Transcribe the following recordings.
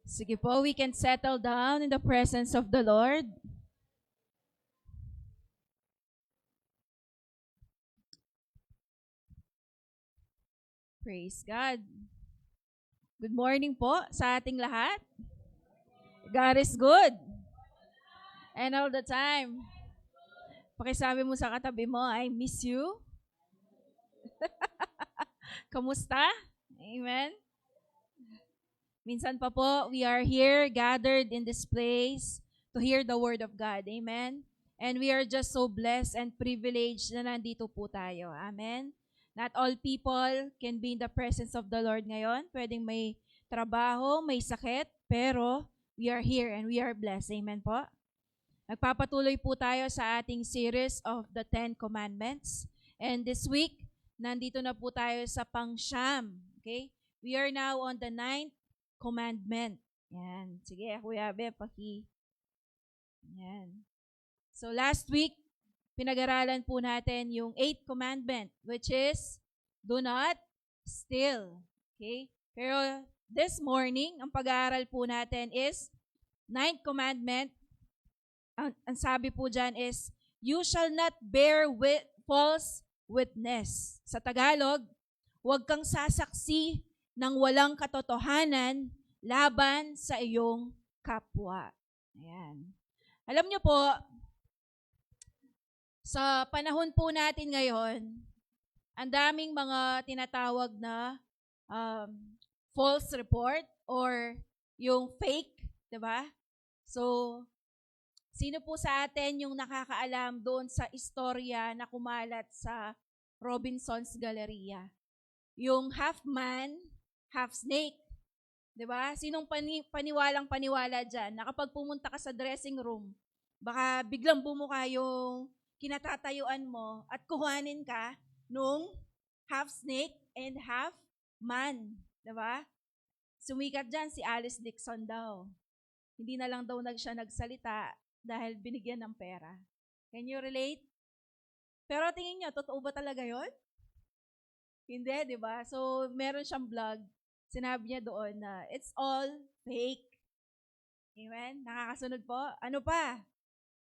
Sige po, we can settle down in the presence of the Lord. Praise God. Good morning po sa ating lahat. God is good. And all the time. Pakisabi mo sa katabi mo, I miss you. Kamusta? Amen. Minsan pa po, we are here gathered in this place to hear the word of God. Amen. And we are just so blessed and privileged na nandito po tayo. Amen. Not all people can be in the presence of the Lord ngayon. Pwedeng may trabaho, may sakit, pero we are here and we are blessed. Amen po. Nagpapatuloy po tayo sa ating series of the Ten Commandments. And this week, nandito na po tayo sa pang-siyam. Okay? We are now on the 9th commandment. Yan. Sige, Kuya Abe, Yan. So last week, pinag-aralan po natin yung 8th commandment, which is, do not steal. Okay? Pero this morning, ang pag-aaral po natin is, 9th commandment, ang sabi po dyan is, you shall not bear false witness. Sa Tagalog, huwag kang sasaksi ng walang katotohanan laban sa iyong kapwa. Ayan. Alam niyo po, sa panahon po natin ngayon, ang daming mga tinatawag na false report or yung fake, di ba? So, sino po sa atin yung nakakaalam doon sa istorya na kumalat sa Robinson's Galleria? Yung half man, half snake. Diba? Sinong paniwalang-paniwala dyan na kapag pumunta ka sa dressing room, baka biglang bumuka yung kinatatayuan mo at kuhanin ka nung half snake and half man. Diba? Sumikat dyan si Alice Dixon daw. Hindi na lang daw siya nagsalita dahil binigyan ng pera. Can you relate? Pero tingin nyo, totoo ba talaga yon? Hindi, di ba? So, meron siyang vlog. Sinabi niya doon na it's all fake. Amen? Nakakasunod po. Ano pa?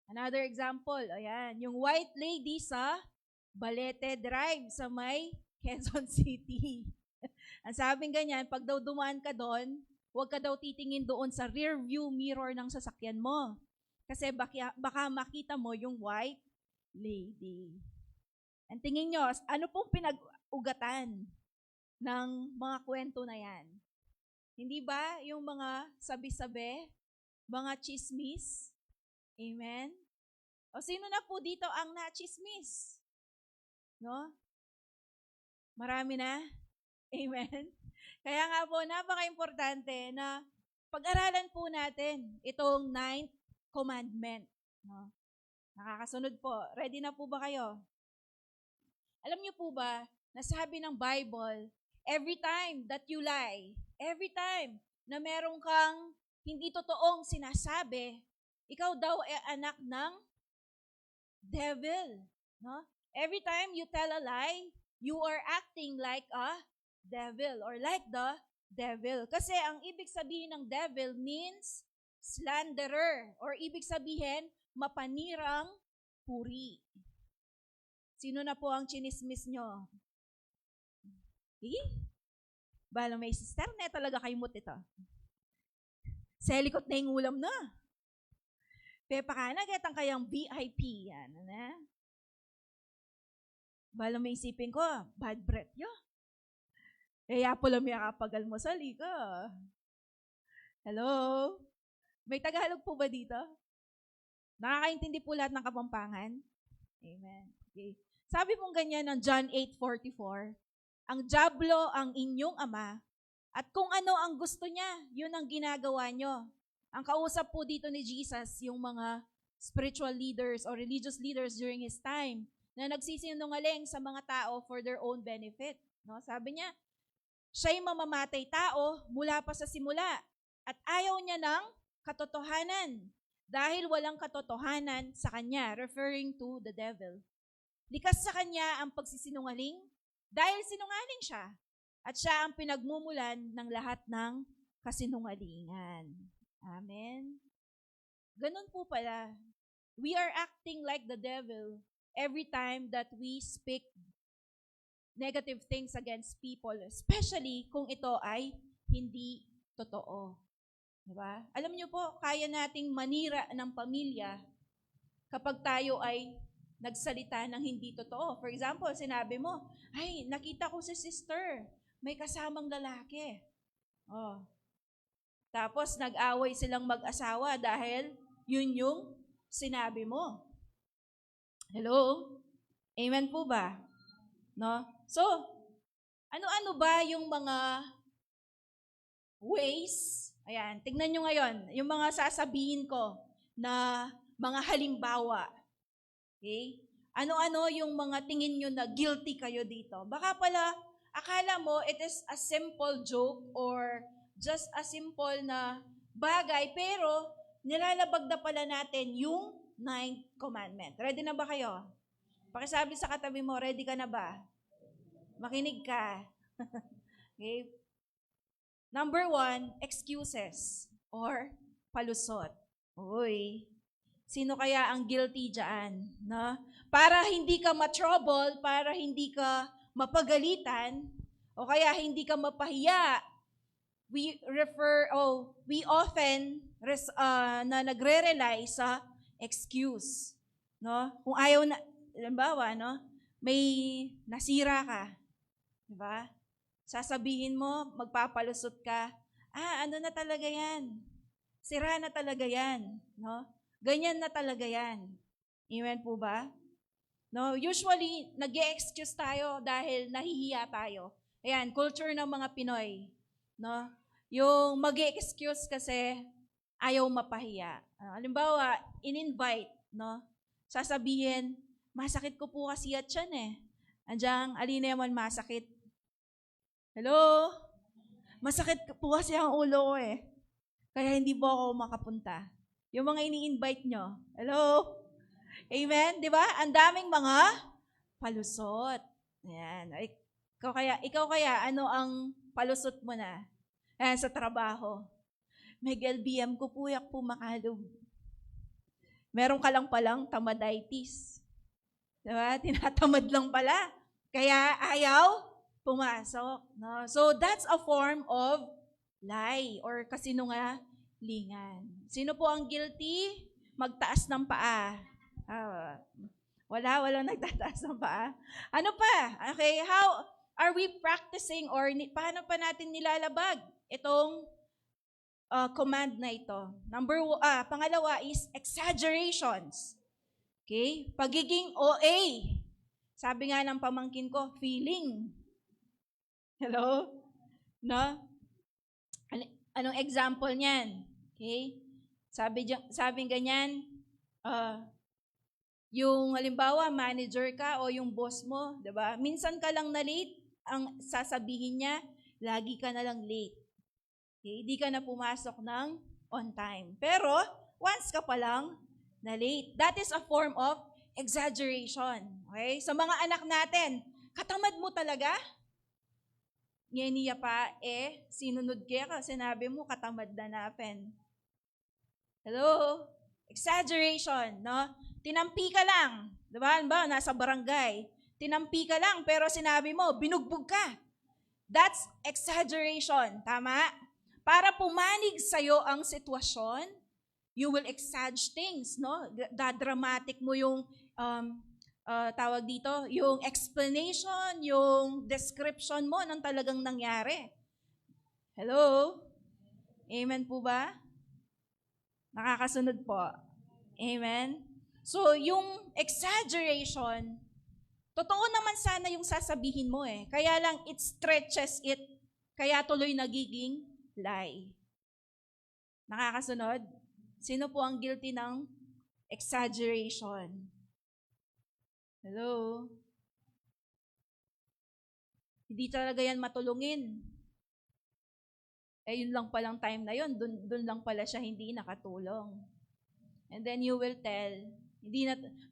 Another example. Ayan, yung white lady sa Balete Drive sa may Quezon City. Ang sabing ganyan, pag daw dumaan ka doon, huwag ka daw titingin doon sa rear view mirror ng sasakyan mo. Kasi baka makita mo yung white lady. And tingin nyo, ano pong pinag-ugatan ng mga kwento na yan? Hindi ba yung mga sabi-sabi, mga chismis? Amen? O sino na po dito ang na-chismis? No? Marami na? Amen? Kaya nga po, napaka-importante na pag-aralan po natin itong 9th commandment. No? Nakakasunod po. Ready na po ba kayo? Alam niyo po ba, nasabi ng Bible, every time that you lie, every time na meron kang hindi totoong sinasabi, ikaw daw ay anak ng devil. No? Every time you tell a lie, you are acting like a devil or like the devil. Kasi ang ibig sabihin ng devil means slanderer or ibig sabihin mapanirang puri. Sino na po ang chinismis nyo? Bala may sister na talaga kayo mut ito. Selikot na yung ulam na. Pepa ka na, getang kayang VIP. Yan, na. Bala may isipin ko, bad breath yo. Kaya pala may kapagalmusal ka. Hello? May Tagalog po ba dito? Nakakaintindi po lahat ng Kapampangan? Amen. Okay. Sabi pong ganyan ng John 8:44, ang dyablo ang inyong ama, at kung ano ang gusto niya, yun ang ginagawa nyo. Ang kausap po dito ni Jesus, yung mga spiritual leaders or religious leaders during his time, na nagsisinungaling sa mga tao for their own benefit. No? Sabi niya, siya'y mamamatay tao mula pa sa simula, at ayaw niya ng katotohanan, dahil walang katotohanan sa kanya, referring to the devil. Likas sa kanya ang pagsisinungaling dahil sinungaling siya at siya ang pinagmumulan ng lahat ng kasinungalingan. Amen? Ganun po pala. We are acting like the devil every time that we speak negative things against people, especially kung ito ay hindi totoo. Diba? Alam niyo po, kaya nating manira ng pamilya kapag tayo ay nagsalita ng hindi totoo. For example, sinabi mo, ay, nakita ko si sister, may kasamang lalaki. Oh. Tapos, nag-away silang mag-asawa dahil yun yung sinabi mo. Hello? Amen po ba? No? So, ano-ano ba yung mga ways? Ayan, tignan nyo ngayon, yung mga sasabihin ko na mga halimbawa. Okay? Ano-ano yung mga tingin nyo na guilty kayo dito? Baka pala, akala mo it is a simple joke or just a simple na bagay, pero nilalabag na pala natin yung 9th commandment. Ready na ba kayo? Pakisabi sa katabi mo, ready ka na ba? Makinig ka. Okay? Number 1, excuses or palusot. Uy, sino kaya ang guilty dyan? No? Para hindi ka ma-trouble, para hindi ka mapagalitan, o kaya hindi ka mapahiya, we often na nagre-rely sa excuse. No? Kung ayaw na, halimbawa, no? May nasira ka. Diba? Sasabihin mo, magpapalusot ka, ano na talaga yan? Sira na talaga yan. No? Ganyan na talaga yan. Amen po ba? No, usually, nag-e-excuse tayo dahil nahihiya tayo. Ayan, culture ng mga Pinoy. No? Yung mag-e-excuse kasi ayaw mapahiya. Halimbawa, in-invite, no? Sasabihin, masakit ko po kasi at yan eh. Andiyan, alin naman masakit? Hello? Masakit po kasi ang ulo ko eh. Kaya hindi po ako makapunta. Yung mga ini-invite nyo. Hello? Amen? Di ba? Ang daming mga palusot. Ayan. Ikaw kaya, ano ang palusot mo na? Ayan, sa trabaho. May LBM ko po yak po makalog. Meron ka lang palang tamaditis. Diba? Tinatamad lang pala. Kaya ayaw pumasok. No? So, that's a form of lie or kasinungalingan. Sino po ang guilty? Magtaas ng paa. Wala nagtataas ng paa. Ano pa? Okay, how are we practicing or paano pa natin nilalabag itong command na ito? Pangalawa is exaggerations. Okay? Pagiging OA. Sabi nga ng pamangkin ko, feeling. Hello? No? Anong example niyan? Okay? Sabi ganyan, yung halimbawa, manager ka o yung boss mo, di ba? Minsan ka lang na late, ang sasabihin niya, lagi ka na lang late. Okay? Hindi ka na pumasok ng on time. Pero, once ka pa lang na late. That is a form of exaggeration. Okay? Sa mga anak natin, katamad mo talaga? Niya pa, sinunod kaya ka, sinabi mo, katamad na napen. Hello? Exaggeration, no? Tinampi ka lang. Diba? Nasa barangay. Tinampi ka lang, pero sinabi mo, binugbog ka. That's exaggeration. Tama? Para pumanig sa'yo ang sitwasyon, you will exaggerate things, no? Dadramatic mo yung, tawag dito, yung explanation, yung description mo ng talagang nangyari. Hello? Amen po ba? Nakakasunod po. Amen? So, yung exaggeration, totoo naman sana yung sasabihin mo eh. Kaya lang, it stretches it, kaya tuloy nagiging lie. Nakakasunod? Sino po ang guilty ng exaggeration? Hello? Hindi talaga yan matulungin. Yun lang palang time na yun, dun lang pala siya hindi nakatulong. And then you will tell,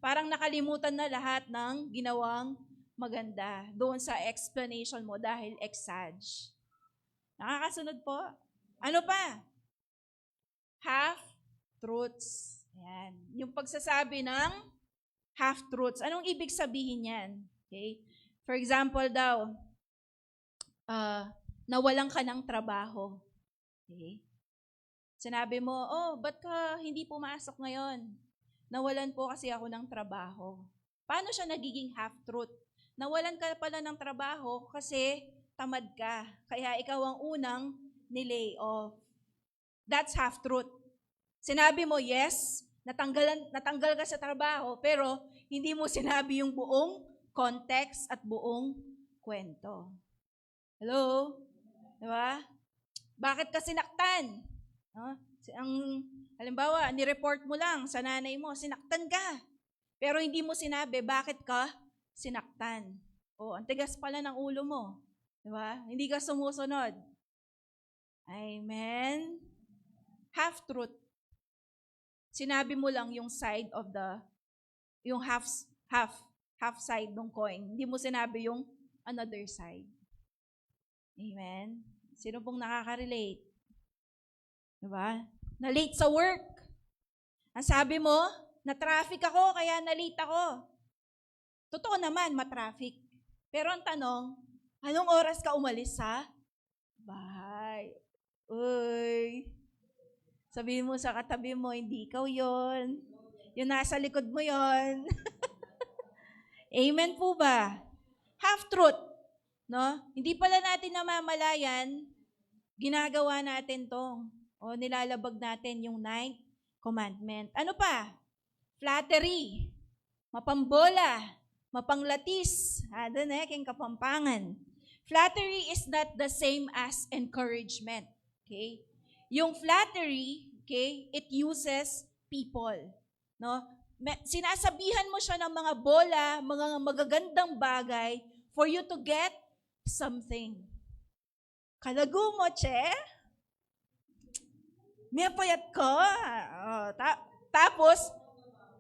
parang nakalimutan na lahat ng ginawang maganda doon sa explanation mo dahil exage. Nakakasunod po? Ano pa? Half-truths. Yan. Yung pagsasabi ng half-truths. Anong ibig sabihin yan? Okay? For example daw, nawalan ka ng trabaho. Okay? Sinabi mo, ba't ka hindi pumasok ngayon? Nawalan po kasi ako ng trabaho. Paano siya nagiging half-truth? Nawalan ka pala ng trabaho kasi tamad ka. Kaya ikaw ang unang nilay off. That's half-truth. Sinabi mo, yes, natanggal ka sa trabaho, pero hindi mo sinabi yung buong context at buong kwento. Hello? Diba? Bakit ka sinaktan? Halimbawa, nireport mo lang sa nanay mo, sinaktan ka. Pero hindi mo sinabi, bakit ka sinaktan? Ang tigas pala ng ulo mo. Diba? Hindi ka sumusunod. Amen? Half-truth. Sinabi mo lang yung side of yung half side ng coin. Hindi mo sinabi yung another side. Amen? Sino pong nakaka-relate? Diba? Na-late sa work. Ang sabi mo, na-traffic ako, kaya na-late ako. Totoo naman, ma-traffic. Pero ang tanong, anong oras ka umalis sa bahay? Uy! Sabihin mo sa katabi mo, hindi ikaw yon. Yung nasa likod mo yon. Amen po ba? Half-truth. No? Hindi pala natin namamalayan, ginagawa natin to. Nilalabag natin yung 9th commandment. Ano pa? Flattery. Mapambola. Mapanglatis. Doon king kapampangan. Flattery is not the same as encouragement. Okay? Yung flattery, okay, it uses people. No? Sinasabihan mo siya ng mga bola, mga magagandang bagay for you to get something. Kalago mo, che? May payat ko. Tapos,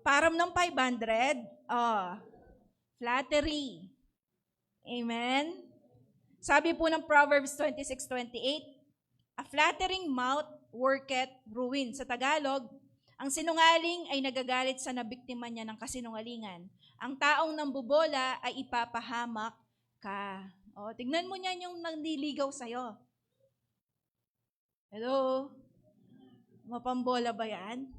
param ng 500. Flattery. Amen? Sabi po ng Proverbs 26:28, a flattering mouth worketh ruin. Sa Tagalog, ang sinungaling ay nagagalit sa nabiktima niya ng kasinungalingan. Ang taong nambubola ay ipapahamak ka. Tignan mo niyan yung nanliligaw sa'yo. Hello? Mapambola ba yan?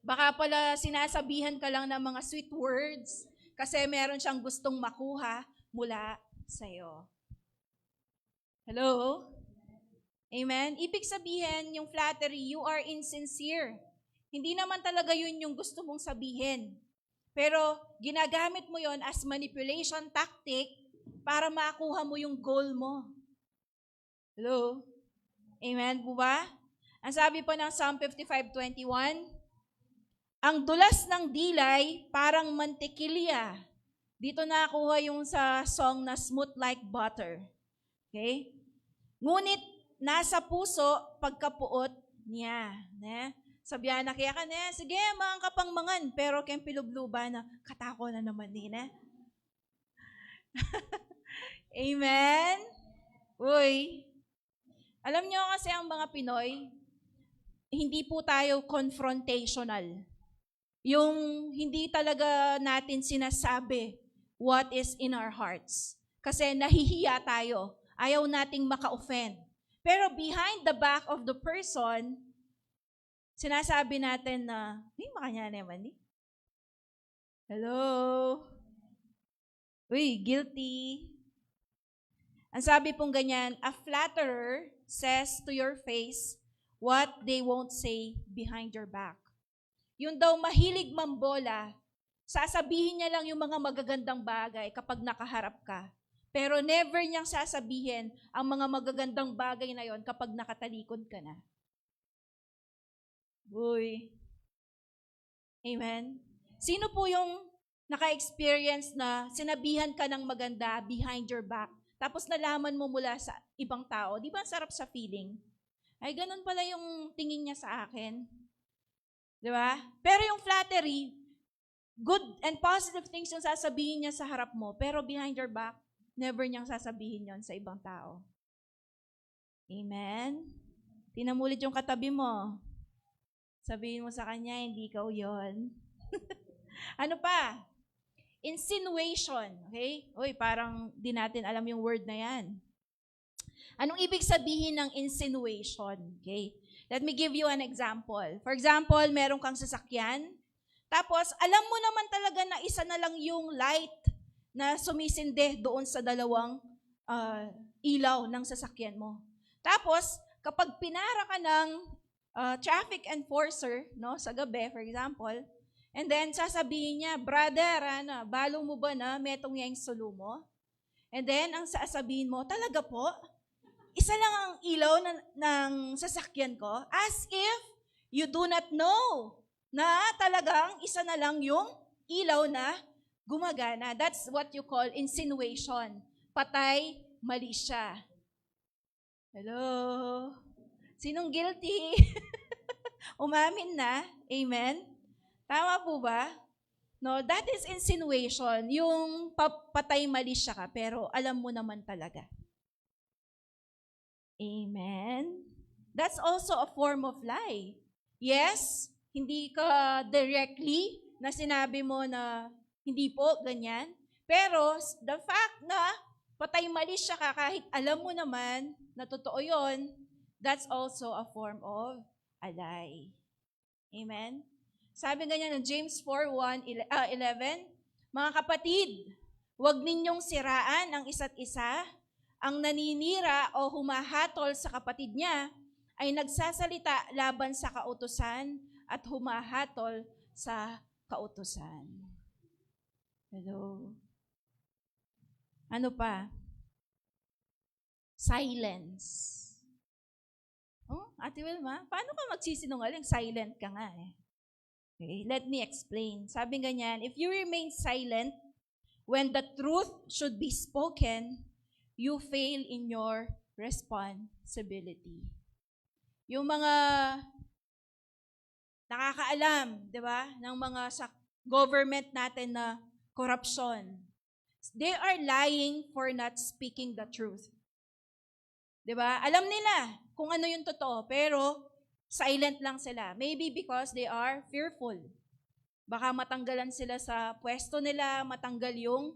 Baka pala sinasabihan ka lang ng mga sweet words kasi meron siyang gustong makuha mula sa'yo. Hello? Amen? Ibig sabihin, yung flattery, you are insincere. Hindi naman talaga yun yung gusto mong sabihin. Pero ginagamit mo yon as manipulation tactic para makuha mo yung goal mo. Hello? Amen po ba? Ang sabi po ng Psalm 55:21, ang dulas ng dilay parang mantikilya. Dito nakuha yung sa song na smooth like butter. Okay? Ngunit nasa puso pagkapuot niya. Sabihan na kaya ka na, sige, mga kapangmangan, pero kayong pilubluba na, katako na naman nina. Amen? Uy. Alam nyo kasi ang mga Pinoy, hindi po tayo confrontational. Yung hindi talaga natin sinasabi what is in our hearts. Kasi nahihiya tayo. Ayaw nating maka-offend. Pero behind the back of the person, sinasabi natin na, makanya naman eh. Hello? Uy, guilty. Ang sabi pong ganyan, a flatterer says to your face what they won't say behind your back. Yung daw mahilig mambola, sasabihin niya lang yung mga magagandang bagay kapag nakaharap ka. Pero never niyang sasabihin ang mga magagandang bagay na yon kapag nakatalikod ka na. Uy. Amen? Sino po yung naka-experience na sinabihan ka ng maganda behind your back, tapos nalaman mo mula sa ibang tao? Di ba ang sarap sa feeling? Ay, ganun pala yung tingin niya sa akin. Di ba? Pero yung flattery, good and positive things yung sasabihin niya sa harap mo, pero behind your back, never niyang sasabihin yon sa ibang tao. Amen? Tinamulit yung katabi mo. Sabihin mo sa kanya, hindi ikaw yon. Ano pa? Insinuation. Okay? Uy, parang di natin alam yung word na yan. Anong ibig sabihin ng insinuation? Okay? Let me give you an example. For example, meron kang sasakyan, tapos alam mo naman talaga na isa na lang yung light na sumisinde doon sa dalawang ilaw ng sasakyan mo. Tapos, kapag pinara ka ng traffic enforcer, no, sa gabi, for example, and then sasabihin niya, brother, balo mo ba na metong yang sulo mo? And then, ang sasabihin mo, talaga po? Isa lang ang ilaw ng sasakyan ko, as if you do not know na talagang isa na lang yung ilaw na gumagana. That's what you call insinuation. Patay, mali siya. Hello? Sinong guilty? Umamin na? Amen? Tama po ba? No, that is insinuation. Yung patay, mali siya ka, pero alam mo naman talaga. Amen? That's also a form of lie. Yes, hindi ka directly na sinabi mo na hindi po, ganyan. Pero the fact na patay mali siya ka kahit alam mo naman na totoo yun, that's also a form of a lie. Amen? Sabi ganyan ng James 4:11, mga kapatid, huwag ninyong siraan ang isa't isa. Ang naninira o humahatol sa kapatid niya ay nagsasalita laban sa kautusan at humahatol sa kautusan. Hello? Ano pa? Silence. Oh, Ate Wilma, paano ka magsisinungaling? Silent ka nga eh. Okay, let me explain. Sabi ganyan, if you remain silent when the truth should be spoken, you fail in your responsibility. Yung mga nakakaalam, di ba, ng mga sa government natin na corruption, they are lying for not speaking the truth. Di ba? Alam nila kung ano yung totoo, pero silent lang sila. Maybe because they are fearful. Baka matanggalan sila sa pwesto nila, matanggal yung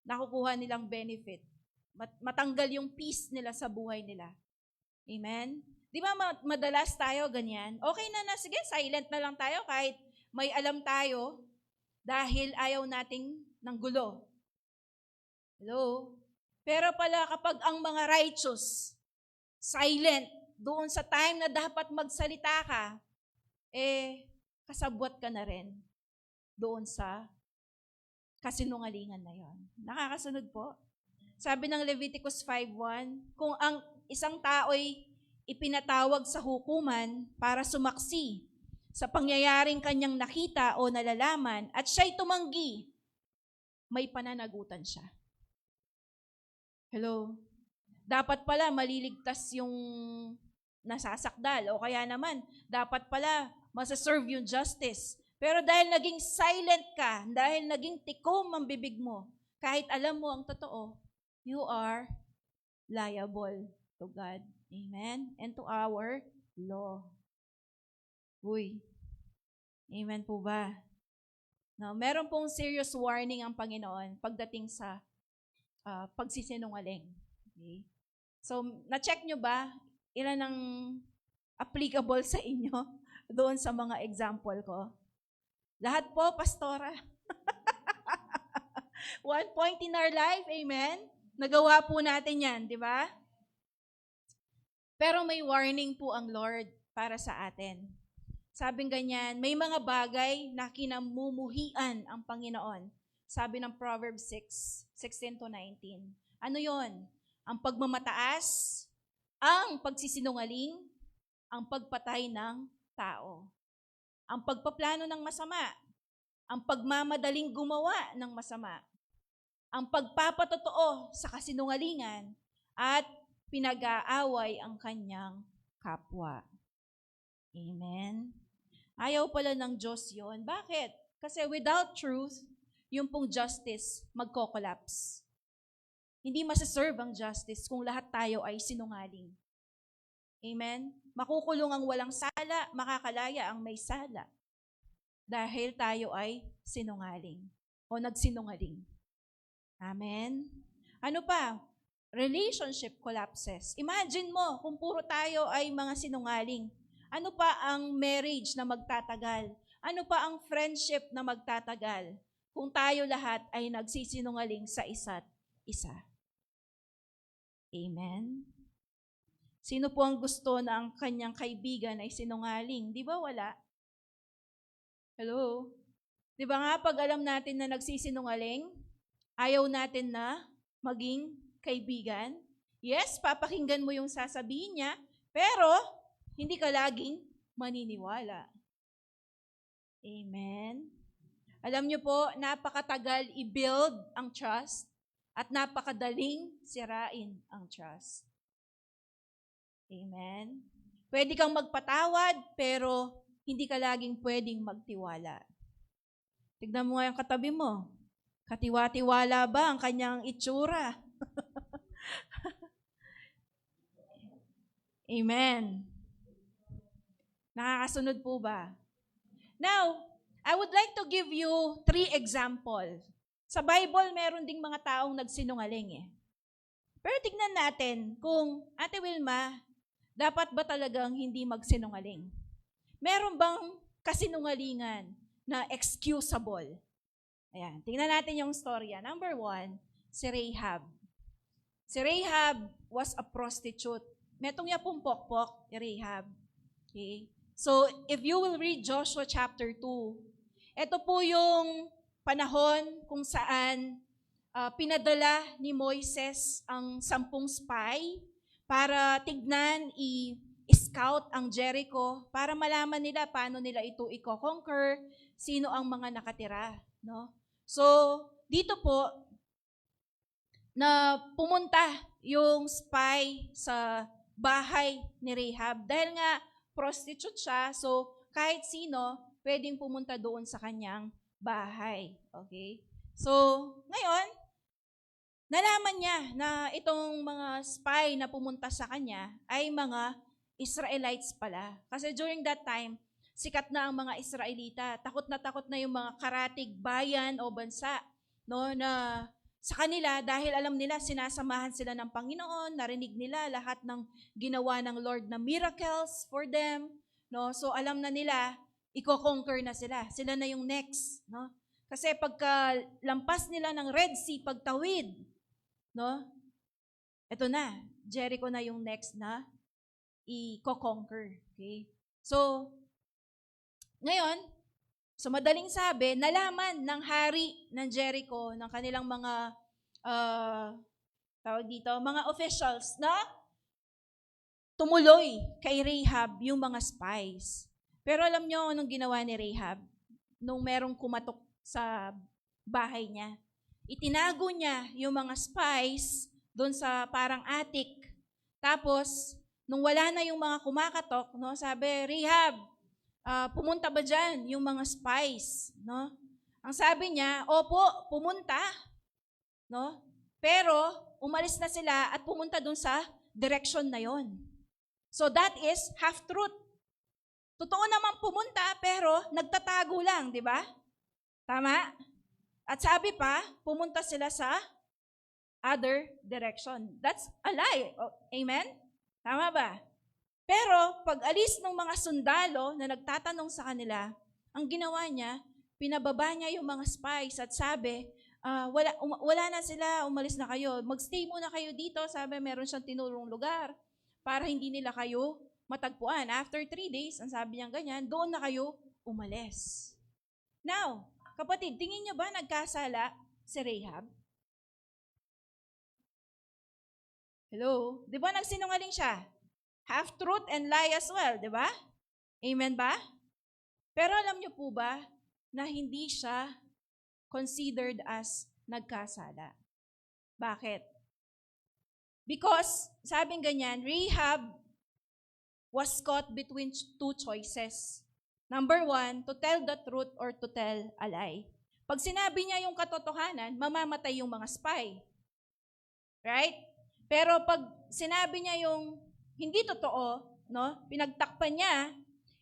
nakukuha nilang benefit. Matanggal yung peace nila sa buhay nila. Amen? Di ba madalas tayo ganyan? Okay na, sige, silent na lang tayo kahit may alam tayo dahil ayaw nating ng gulo. Hello? Pero pala kapag ang mga righteous, silent, doon sa time na dapat magsalita ka, kasabwat ka na rin doon sa kasinungalingan na yon. Nakakasunod po? Sabi ng Leviticus 5:1, kung ang isang tao'y ipinatawag sa hukuman para sumaksi sa pangyayaring kanyang nakita o nalalaman at siya'y tumanggi, may pananagutan siya. Hello? Dapat pala maliligtas yung nasasakdal o kaya naman, dapat pala masaserve yung justice. Pero dahil naging silent ka, dahil naging tikom ang bibig mo, kahit alam mo ang totoo, you are liable to God. Amen? And to our law. Uy. Amen po ba? No, meron pong serious warning ang Panginoon pagdating sa pagsisinungaling. Okay? So, na-check nyo ba ilan ang applicable sa inyo doon sa mga example ko? Lahat po, pastora. One point in our life, amen? Nagawa po natin yan, di ba? Pero may warning po ang Lord para sa atin. Sabing ganyan, may mga bagay na kinamumuhian ang Panginoon. Sabi ng Proverbs 6:16-19. Ano yon? Ang pagmamataas, ang pagsisinungaling, ang pagpatay ng tao. Ang pagpaplano ng masama, ang pagmamadaling gumawa ng masama, ang pagpapatotoo sa kasinungalingan, at pinag-aaway ang kanyang kapwa. Amen? Ayaw pala ng Diyos yon. Bakit? Kasi without truth, yung pong justice magko-collapse. Hindi masaserve ang justice kung lahat tayo ay sinungaling. Amen? Makukulong ang walang sala, makakalaya ang may sala. Dahil tayo ay sinungaling o nagsinungaling. Amen? Ano pa? Relationship collapses. Imagine mo kung puro tayo ay mga sinungaling. Ano pa ang marriage na magtatagal? Ano pa ang friendship na magtatagal? Kung tayo lahat ay nagsisinungaling sa isa't isa. Amen? Sino po ang gusto na ang kanyang kaibigan ay sinungaling? Di ba wala? Hello? Di ba nga pag alam natin na nagsisinungaling, ayaw natin na maging kaibigan? Yes, papakinggan mo yung sasabihin niya, pero hindi ka laging maniniwala. Amen? Alam niyo po, napakatagal i-build ang trust at napakadaling sirain ang trust. Amen? Pwede kang magpatawad, pero hindi ka laging pwedeng magtiwala. Tignan mo nga yung katabi mo. Katiwa-tiwala ba ang kanyang itsura? Amen. Nakakasunod po ba? Now, I would like to give you 3 examples. Sa Bible, meron ding mga taong nagsinungaling eh. Pero tignan natin kung, Ate Wilma, dapat ba talagang hindi magsinungaling? Meron bang kasinungalingan na excusable? Ayan, tingnan natin yung storya. Number 1, si Rahab. Si Rahab was a prostitute. Metong niya pong pokpok, Rahab. Okay? So, if you will read Joshua chapter 2, ito po yung panahon kung saan pinadala ni Moises ang 10 spy para tignan, i-scout ang Jericho para malaman nila paano nila ito i-conquer, sino ang mga nakatira. No? So, dito po, na pumunta yung spy sa bahay ni Rahab. Dahil nga prostitute siya, so kahit sino, pwedeng pumunta doon sa kanyang bahay. Okay? So, ngayon, nalaman niya na itong mga spy na pumunta sa kanya ay mga Israelites pala. Kasi during that time, sikat na ang mga Israelita. Takot na yung mga karatig bayan o bansa, no, na sa kanila, dahil alam nila sinasamahan sila ng Panginoon, narinig nila lahat ng ginawa ng Lord na miracles for them, no? So alam na nila, i-conquer na sila. Sila na yung next, no? Kasi pagka lampas nila ng Red Sea, pagtawid, no? Ito na, Jericho na yung next na i-conquer. Okay? So, ngayon, so madaling sabi, nalaman ng hari ng Jericho, ng kanilang mga, tawag dito, mga officials na tumuloy kay Rahab yung mga spies. Pero alam nyo anong ginawa ni Rahab nung merong kumatok sa bahay niya? Itinago niya yung mga spies doon sa parang attic. Tapos, nung wala na yung mga kumakatok, no, sabi, Rahab, pumunta ba dyan yung mga spies? No? Ang sabi niya, opo, pumunta. No? Pero, umalis na sila at pumunta dun sa direction na yon. So that is half-truth. Totoo naman pumunta, pero nagtatago lang, di ba? Tama? At sabi pa, pumunta sila sa other direction. That's a lie. Amen? Tama ba? Pero, pag alis ng mga sundalo na nagtatanong sa kanila, ang ginawa niya, pinababa niya yung mga spies at sabi, wala na sila, umalis na kayo. Magstay muna kayo dito. Sabi, meron siyang tinurong lugar para hindi nila kayo matagpuan. After 3 days, ang sabi niya ganyan, doon na kayo umalis. Now, kapatid, tingin niyo ba nagkasala si Rahab? Hello? Di ba nagsinungaling siya? Half-truth and lie as well, di ba? Amen ba? Pero alam niyo po ba na hindi siya considered as nagkasala? Bakit? Because, sabing ganyan, Rahab was caught between 2 choices. Number 1, to tell the truth or to tell a lie. Pag sinabi niya yung katotohanan, mamamatay yung mga spy. Right? Pero pag sinabi niya yung hindi totoo, no? Pinagtakpan niya,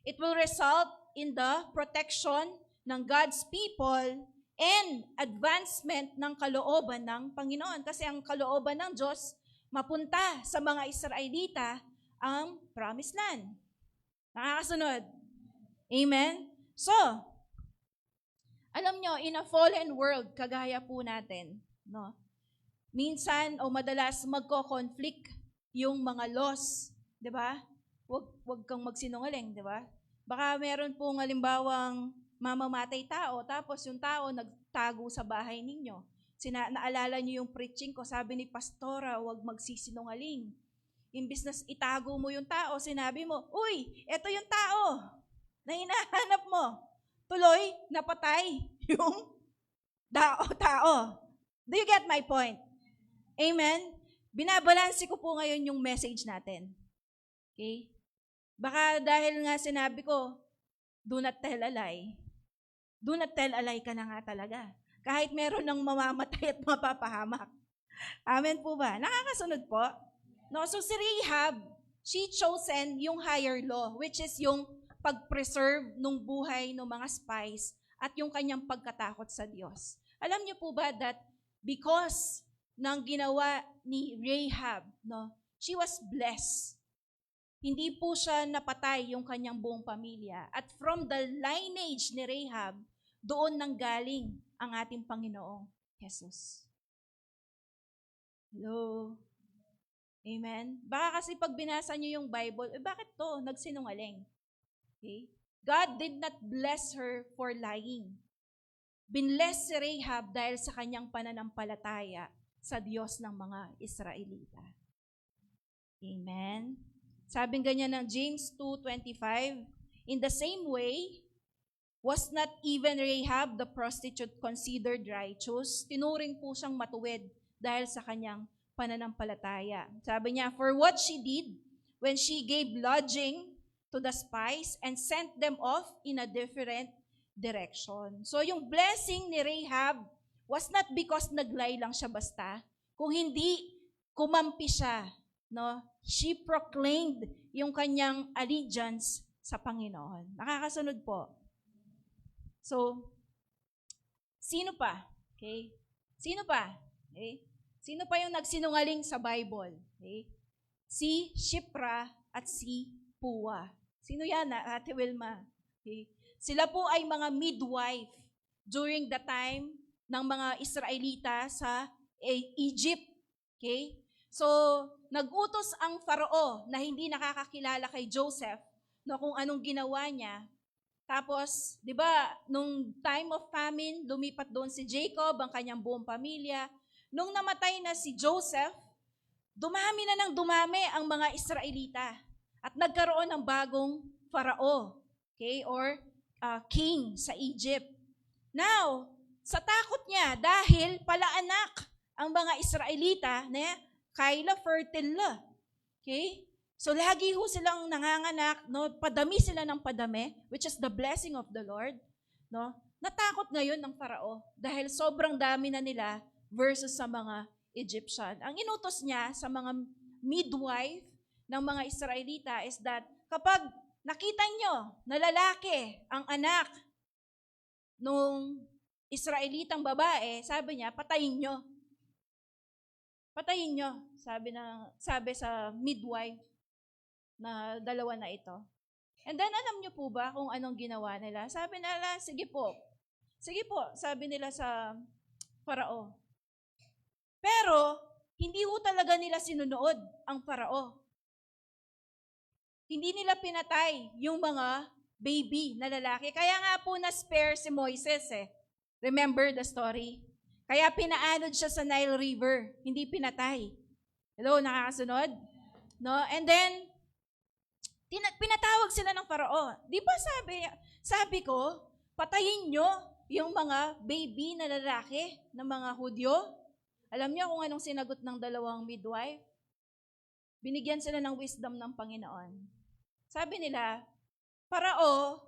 it will result in the protection ng God's people and advancement ng kalooban ng Panginoon. Kasi ang kalooban ng Diyos, mapunta sa mga Israelita ang promised land. Nakakasunod? Amen? So, alam nyo, in a fallen world, kagaya po natin, no? Minsan o madalas magko-conflict yung mga laws, 'di ba? Wag kang magsinungaling, 'di ba? Baka meron pong halimbawang mamamatay tao, tapos yung tao nagtago sa bahay ninyo. Naalala niyo yung preaching ko, sabi ni Pastora, wag magsisinungaling. Imbis na itago mo yung tao, sinabi mo, uy, eto yung tao na hinahanap mo. Tuloy, napatay yung tao. Do you get my point? Amen? Binabalanse ko po ngayon yung message natin. Okay? Baka dahil nga sinabi ko, do not tell a lie. Do not tell a lie ka na nga talaga. Kahit meron ng mamamatay at mapapahamak. Amen po ba? Nakakasunod po? No, so si Rahab, she chosen yung higher law, which is yung pag-preserve ng buhay ng mga spies at yung kanyang pagkatakot sa Diyos. Alam niyo po ba that because ng ginawa ni Rahab, no, she was blessed. Hindi po siya napatay yung kanyang buong pamilya. At from the lineage ni Rahab, doon nanggaling ang ating Panginoong Jesus. Hello? Amen? Baka kasi pag binasa niyo yung Bible, bakit to? Nagsinungaling. Okay? God did not bless her for lying. Binless si Rahab dahil sa kanyang pananampalataya sa Diyos ng mga Israelita. Amen? Sabing ganyan ng James 2:25, in the same way, was not even Rahab the prostitute considered righteous? Tinuring po siyang matuwid dahil sa kanyang pananampalataya. Sabi niya, for what she did when she gave lodging to the spies and sent them off in a different direction. So yung blessing ni Rahab was not because naglay lang siya basta, kung hindi kumampi siya, no? She proclaimed yung kanyang allegiance sa Panginoon. Nakakasunod po. So, sino pa? Okay? Sino pa? Okay? Sino pa yung nagsinungaling sa Bible? Okay? Si Shipra at si Pua. Sino yan, Ate Wilma? Okay? Sila po ay mga midwife during the time ng mga Israelita sa Egypt. Okay? So, nag-utos ang Farao na hindi nakakakilala kay Joseph no, kung anong ginawa niya. Tapos, di ba, nung time of famine, lumipat doon si Jacob, ang kanyang buong pamilya. Nung namatay na si Joseph, dumami na ng dumami ang mga Israelita. At nagkaroon ng bagong Farao, okay, or king sa Egypt. Now, sa takot niya, dahil palaanak ang mga Israelita, na kaila fertile la. Okay? So, lagi ho silang nanganganak, no? Padami sila ng padami, which is the blessing of the Lord. No? Natakot ngayon ng Farao dahil sobrang dami na nila versus sa mga Egyptian. Ang inutos niya sa mga midwife ng mga Israelita is that kapag nakita nyo na lalaki ang anak nung Israelitang babae, sabi niya, patayin nyo. Patayin nyo, sabi sa midwife na dalawa na ito. And then, alam nyo po ba kung anong ginawa nila? Sabi nila, sige po, sabi nila sa Farao. Pero, hindi ho talaga nila sinunood ang Farao. Hindi nila pinatay yung mga baby na lalaki. Kaya nga po na-spare si Moises eh. Remember the story? Kaya pinaanod siya sa Nile River, hindi pinatay. Hello, nakakasunod? No? And then, pinatawag sila ng Farao. Di ba sabi ko, patayin nyo yung mga baby na lalaki ng mga Hudyo? Alam niyo kung anong sinagot ng dalawang midwife? Binigyan sila ng wisdom ng Panginoon. Sabi nila, Farao,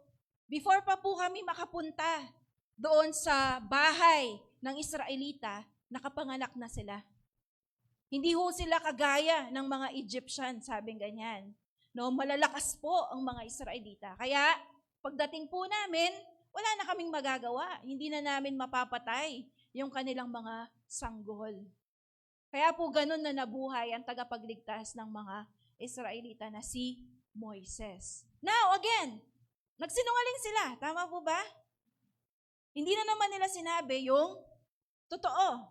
before pa po kami makapunta doon sa bahay ng Israelita, nakapanganak na sila. Hindi ho sila kagaya ng mga Egyptian, sabing ganyan. No, malalakas po ang mga Israelita. Kaya, pagdating po namin, wala na kaming magagawa. Hindi na namin mapapatay yung kanilang mga sanggol. Kaya po ganun na nabuhay ang tagapagligtas ng mga Israelita na si Moises. Now, again, nagsinungaling sila. Tama po ba? Hindi na naman nila sinabi yung totoo.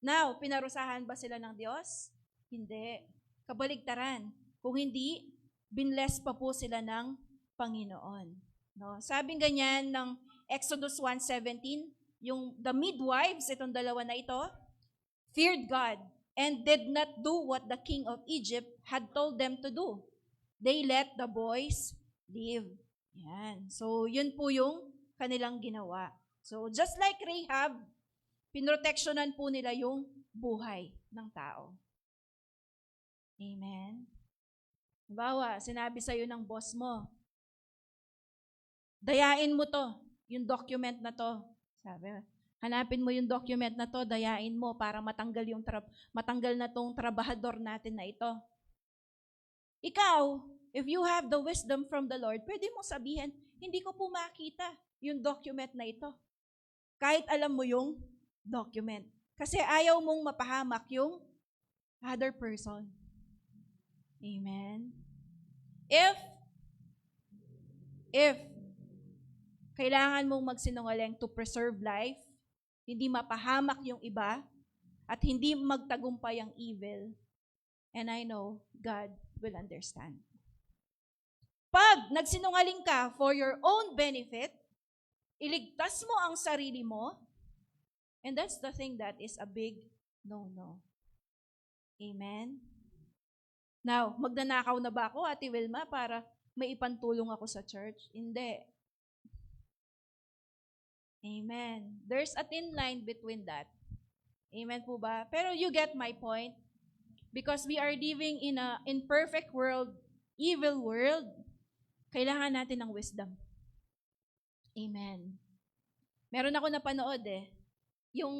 Now, pinarusahan ba sila ng Diyos? Hindi. Kabaligtaran. Kung hindi, binless pa po sila ng Panginoon. No? Sabing ganyan ng Exodus 1:17, yung the midwives, itong dalawa na ito, feared God and did not do what the king of Egypt had told them to do. They let the boys live. Yan. So, yun po yung kanilang ginawa. So, just like Rahab, pinroteksyonan po nila yung buhay ng tao. Amen. Halimbawa, sinabi sa'yo ng boss mo, dayain mo to, yung document na to. Sabi, hanapin mo yung document na to, dayain mo para matanggal na tong trabahador natin na ito. Ikaw, if you have the wisdom from the Lord, pwede mo sabihin, hindi ko po makita yung document na ito. Kahit alam mo yung document. Kasi ayaw mong mapahamak yung other person. Amen. If kailangan mong magsinungaling to preserve life, hindi mapahamak yung iba, at hindi magtagumpay ang evil, and I know God will understand. Pag nagsinungaling ka for your own benefit, iligtas mo ang sarili mo, and that's the thing that is a big no-no. Amen? Now, magnanakaw na ba ako, Ate Wilma, para may ipantulong ako sa church? Hindi. Amen. There's a thin line between that. Amen po ba? Pero you get my point. Because we are living in a imperfect world, evil world, kailangan natin ng wisdom. Amen. Meron ako napanood yung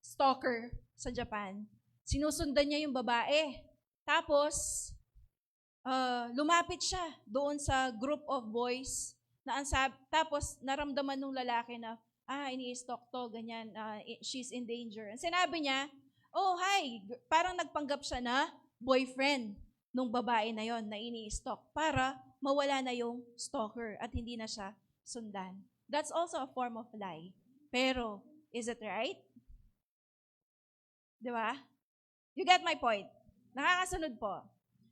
stalker sa Japan. Sinusundan niya yung babae. Tapos, lumapit siya doon sa group of boys na tapos naramdaman ng lalaki na, ini-stalk to, ganyan, she's in danger. And sinabi niya, oh, hi, parang nagpanggap siya na boyfriend nung babae na yon na ini-stalk para mawala na yung stalker at hindi na siya sundan. That's also a form of lie. Pero, is it right? Di ba? You get my point? Nakakasunod po.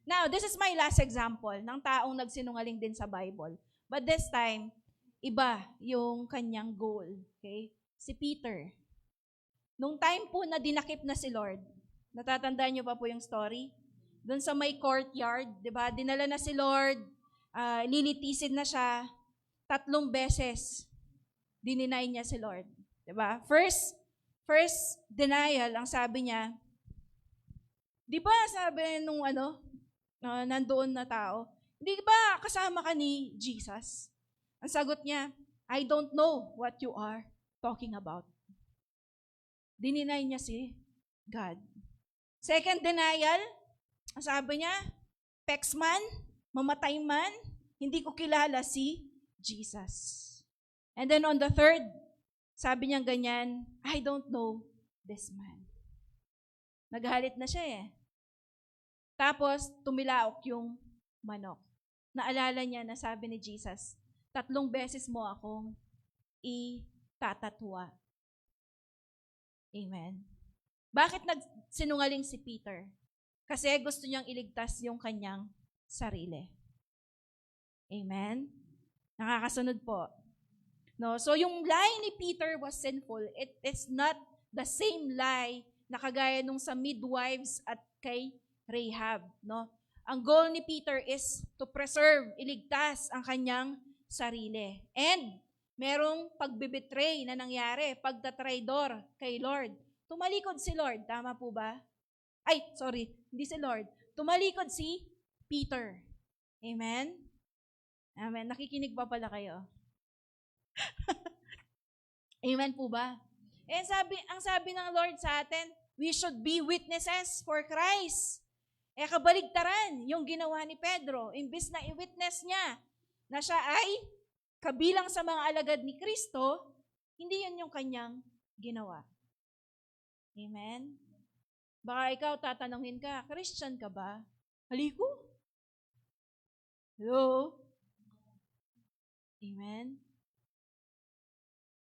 Now, this is my last example ng taong nagsinungaling din sa Bible. But this time, iba yung kanyang goal. Okay? Si Peter. Nung time po na dinakip na si Lord, natatandaan niyo pa po yung story? Doon sa may courtyard, di ba? Dinala na si Lord, lilitisin na siya, 3 beses dininay niya si Lord. Di ba? First denial, ang sabi niya, di ba sabi nung nandoon na tao, di ba kasama ka ni Jesus? Ang sagot niya, I don't know what you are talking about. Dininay niya si God. Second denial, ang sabi niya, Pexman, mamatay man, hindi ko kilala si Jesus. And then on the third, sabi niya ganyan, I don't know this man. Naghalit na siya Tapos, tumilaok yung manok. Naalala niya na sabi ni Jesus, 3 beses mo akong itatatwa. Amen. Bakit nagsinungaling si Peter? Kasi gusto niyang iligtas yung kanyang sarili. Amen? Nakakasunod po. No? So yung lie ni Peter was sinful. It is not the same lie na kagaya nung sa midwives at kay Rahab. No? Ang goal ni Peter is to preserve, iligtas ang kanyang sarili. And merong pagbibetray na nangyari, pagtatraidor kay Lord. Tumalikod si Lord, tama po ba? Hindi si Lord. Tumalikod si Peter. Amen? Amen. Nakikinig pa pala kayo. Amen po ba? Ang sabi ng Lord sa atin, we should be witnesses for Christ. Kabaligtaran yung ginawa ni Pedro. Imbis na i-witness niya na siya ay kabilang sa mga alagad ni Kristo, hindi yun yung kanyang ginawa. Amen? Baka ikaw tatanungin ka, Christian ka ba? Haliko? Hello? Amen?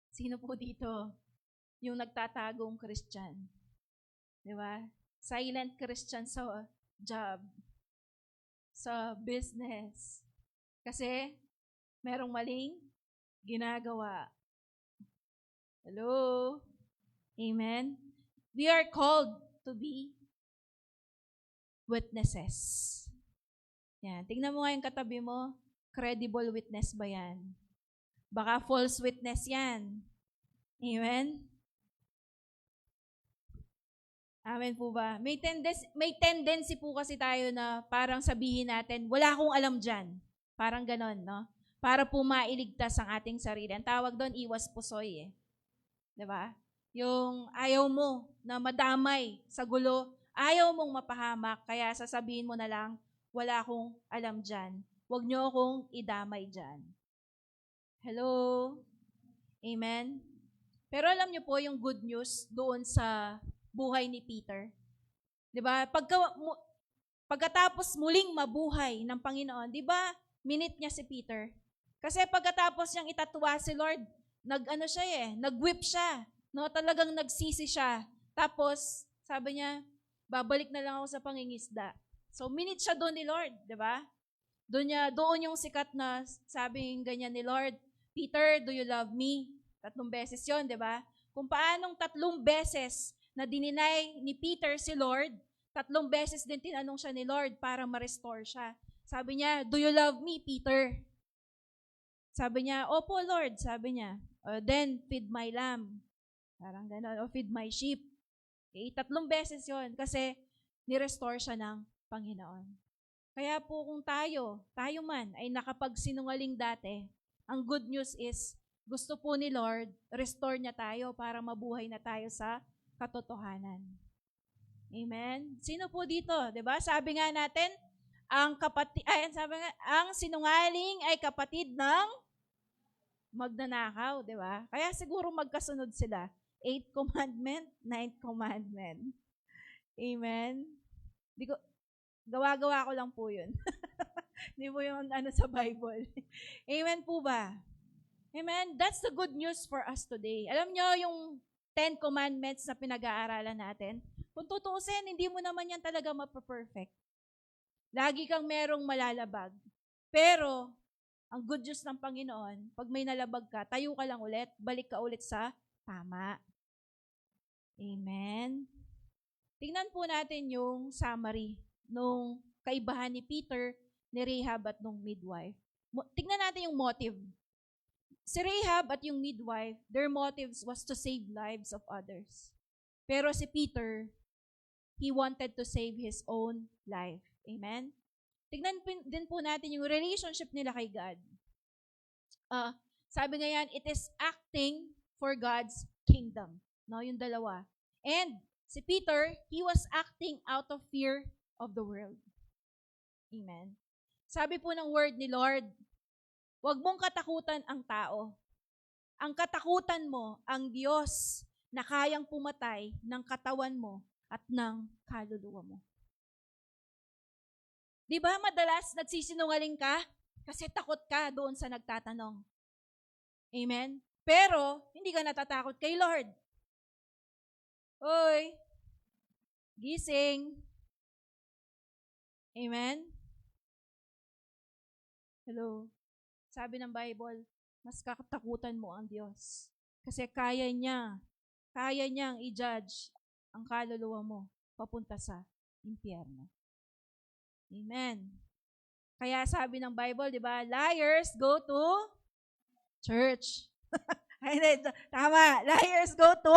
Sino po dito yung nagtatagong Christian? Di ba? Silent Christian sa job, sa business. Kasi merong maling ginagawa. Hello? Amen? We are called to be witnesses. Yan. Tingnan mo nga yung katabi mo, credible witness ba yan? Baka false witness yan. Amen? Amen po ba? May tendency po kasi tayo na parang sabihin natin, wala akong alam dyan. Parang ganon, no? Para po mailigtas ang ating sarili. Ang tawag doon, iwas pusoy eh. Diba? Yung ayaw mo na madamay sa gulo, ayaw mong mapahamak, kaya sasabihin mo na lang, wala akong alam dyan. Huwag niyo akong idamay dyan. Hello? Amen? Pero alam niyo po yung good news doon sa buhay ni Peter. Diba? Pagkatapos muling mabuhay ng Panginoon, diba, minute niya si Peter. Kasi pagkatapos niyang itatwa si Lord, nag-whip siya. No, talagang nagsisi siya. Tapos, sabi niya, babalik na lang ako sa pangingisda. So, minute siya doon ni Lord, di ba? Doon yung sikat na sabing ganyan ni Lord, Peter, do you love me? 3 beses yon, di ba? Kung paanong 3 beses na dininay ni Peter si Lord, 3 beses din tinanong siya ni Lord para ma-restore siya. Sabi niya, do you love me, Peter? Sabi niya, opo, Lord. Sabi niya, then feed my lamb. Parang gano'n, o feed my sheep. 3 beses yon kasi ni-restore siya ng Panginoon. Kaya po kung tayo man ay nakapagsinungaling dati, ang good news is, gusto po ni Lord, restore niya tayo para mabuhay na tayo sa katotohanan. Amen? Sino po dito? Diba? Sabi nga natin, ang sinungaling ay kapatid ng magnanakaw, diba? Kaya siguro magkasunod sila. 8th commandment, 9th commandment. Amen? Gawa-gawa ko lang po yun. Hindi po yung sa Bible. Amen po ba? Amen? That's the good news for us today. Alam nyo, yung 10 commandments na pinag-aaralan natin, kung tutuusin, hindi mo naman yan talaga mapaperfect. Lagi kang merong malalabag. Pero, ang good news ng Panginoon, pag may nalabag ka, tayo ka lang ulit, balik ka ulit sa tama. Amen? Tingnan po natin yung summary nung kaibahan ni Peter, ni Rahab at nung midwife. Tingnan natin yung motive. Si Rahab at yung midwife, their motives was to save lives of others. Pero si Peter, he wanted to save his own life. Amen? Tignan din po natin yung relationship nila kay God. Sabi nga yan, it is acting for God's kingdom. No, yung dalawa. And si Peter, he was acting out of fear of the world. Amen? Sabi po ng word ni Lord, huwag mong katakutan ang tao. Ang katakutan mo, ang Diyos na kayang pumatay ng katawan mo at ng kaluluwa mo. Di ba madalas nagsisinungaling ka? Kasi takot ka doon sa nagtatanong. Amen? Pero, hindi ka natatakot kay Lord. Hoy, gising. Amen? Hello? Sabi ng Bible, mas kakatakutan mo ang Diyos. Kasi kaya niyang i-judge ang kaluluwa mo papunta sa impyerno. Amen. Kaya sabi ng Bible, di ba, liars go to church. Tama, liars go to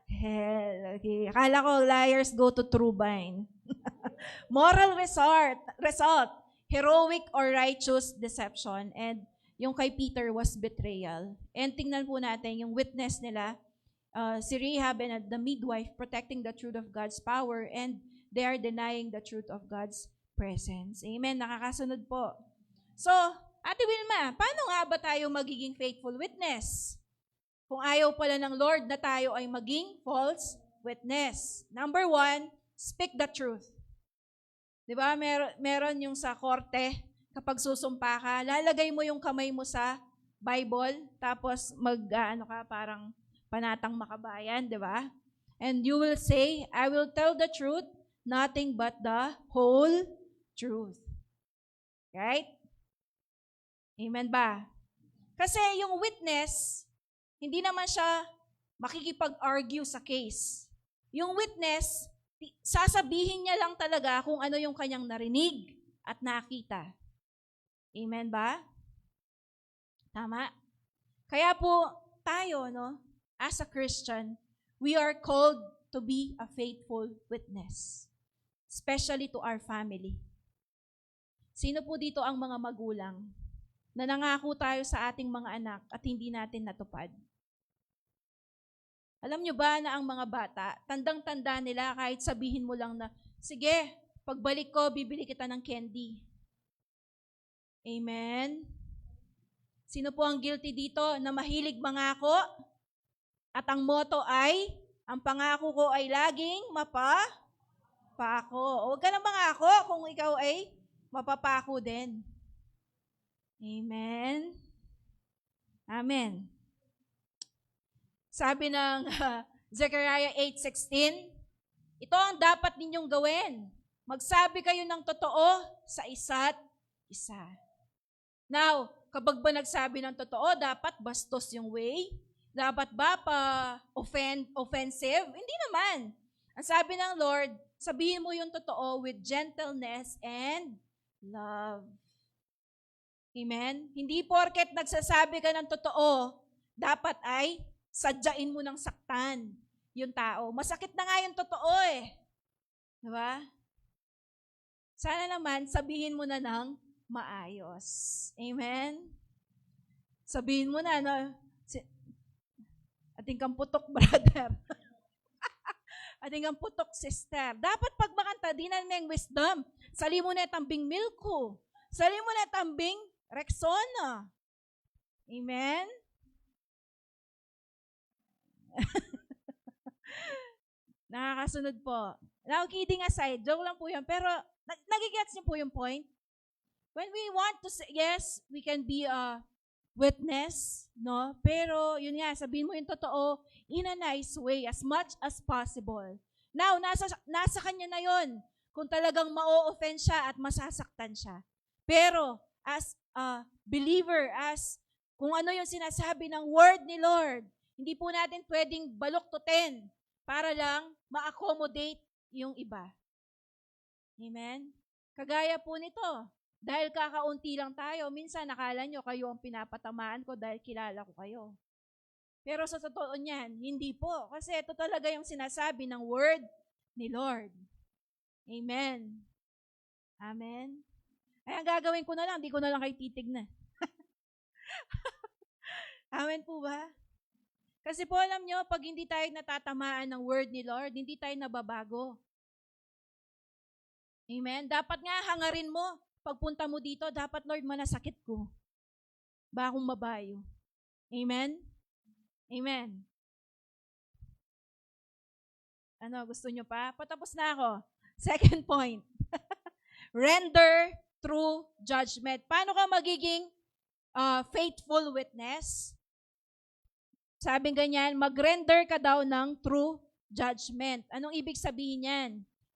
hell. Okay. Akala ko liars go to true vine. Moral result, heroic or righteous deception. And yung kay Peter was betrayal. And tingnan po natin yung witness nila, si Rahab and the midwife protecting the truth of God's power, and they are denying the truth of God's presence. Amen. Nakakasunod po. So, Ate Wilma, paano nga ba tayo magiging faithful witness? Kung ayaw pala ng Lord na tayo ay maging false witness. Number 1, speak the truth. Di ba? Meron yung sa korte, kapag susumpa ka, lalagay mo yung kamay mo sa Bible, tapos parang panatang makabayan, di ba? And you will say, I will tell the truth, nothing but the whole truth. Right? Amen ba? Kasi yung witness, hindi naman siya makikipag-argue sa case. Yung witness, sasabihin niya lang talaga kung ano yung kanyang narinig at nakita. Amen ba? Tama? Kaya po tayo, as a Christian, we are called to be a faithful witness, especially to our family. Sino po dito ang mga magulang na nangako tayo sa ating mga anak at hindi natin natupad? Alam nyo ba na ang mga bata, tandang-tanda nila kahit sabihin mo lang na, sige, pagbalik ko, bibili kita ng candy. Amen? Sino po ang guilty dito na mahilig mangako? At ang motto ay, ang pangako ko ay laging mapapako. Huwag ka na mangako kung ikaw ay mapapako din. Amen? Amen. Sabi ng Zechariah 8:16, ito ang dapat ninyong gawin. Magsabi kayo ng totoo sa isa't isa. Now, kapag ba nagsabi ng totoo, dapat bastos yung way? Dapat ba offensive? Hindi naman. Ang sabi ng Lord, sabihin mo yung totoo with gentleness and love. Amen? Hindi porket nagsasabi ka ng totoo, dapat ay sadyain mo ng saktan yung tao. Masakit na nga yung totoo eh. Diba? Sana naman, sabihin mo na ng maayos. Amen? Sabihin mo na, ating kang putok, brother. Ating kang putok, sister. Dapat pag makanta, dinan mo yung wisdom. Sali mo na tambing Milko. Sali mo na tambing Rexona. Amen? Nakakasunod po. Now, kidding aside, joke lang po yun. Pero, nagigets niyo po yung point? When we want to say, yes, we can be a witness, no? Pero, yun nga, sabihin mo yung totoo in a nice way, as much as possible. Now, nasa kanya na yun. Kung talagang ma-offend siya at masasaktan siya. Pero, as a believer, as kung ano yung sinasabi ng word ni Lord, hindi po natin pwedeng baluktutin para lang ma-accommodate yung iba. Amen? Kagaya po nito, dahil kakaunti lang tayo, minsan nakala nyo kayo ang pinapatamaan ko dahil kilala ko kayo. Pero sa totoo niyan, hindi po. Kasi ito talaga yung sinasabi ng word ni Lord. Amen. Amen. Ay, ang gagawin ko na lang, di ko na lang kayo titignan. Amen po ba? Kasi po alam nyo, pag hindi tayo natatamaan ng word ni Lord, hindi tayo nababago. Amen? Dapat nga hangarin mo, pagpunta mo dito, dapat Lord, manasakit ko. Ba akong mabayo. Amen? Amen. Ano, gusto nyo pa? Patapos na ako. Second point. Render true judgment. Paano ka magiging faithful witness? Sabing ganyan, mag-render ka daw ng true judgment. Anong ibig sabihin yan?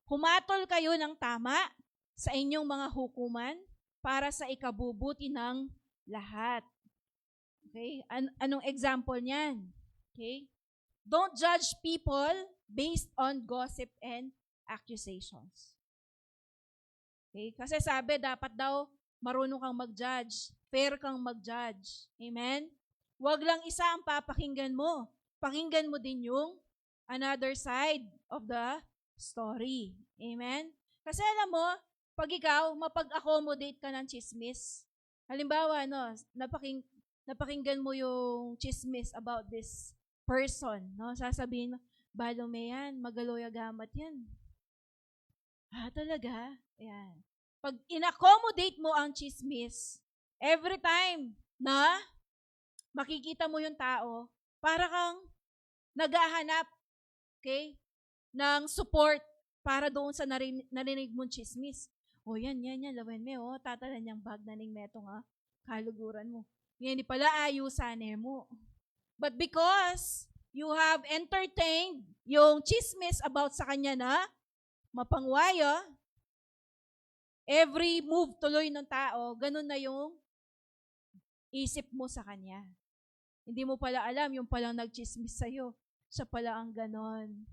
Humatol kayo ng tama sa inyong mga hukuman para sa ikabubuti ng lahat. Okay? Anong example niyan? Okay? Don't judge people based on gossip and accusations. Okay? Kasi sabi, dapat daw marunong kang mag-judge, fair kang mag-judge. Amen? Huwag lang isa ang papakinggan mo. Pakinggan mo din yung another side of the story. Amen? Kasi alam mo, pag ikaw, mapag-accommodate ka ng chismis. Halimbawa, napakinggan mo yung chismis about this person. No? Sasabihin mo, Balome yan, magaloya gamat yan. Talaga? Ayan. Pag in-accommodate mo ang chismis, every time na makikita mo yung tao, para kang naghahanap, okay, ng support para doon sa narinig mong chismis. O yan, lawan mo, tatalan niyang bag na ning metong kaluguran mo. Yan, di pala ayusan mo. But because you have entertained yung chismis about sa kanya na mapangwaya, every move tuloy ng tao, ganun na yung isip mo sa kanya. Hindi mo pala alam, yung palang nagchismis sa'yo, siya pala ang ganon.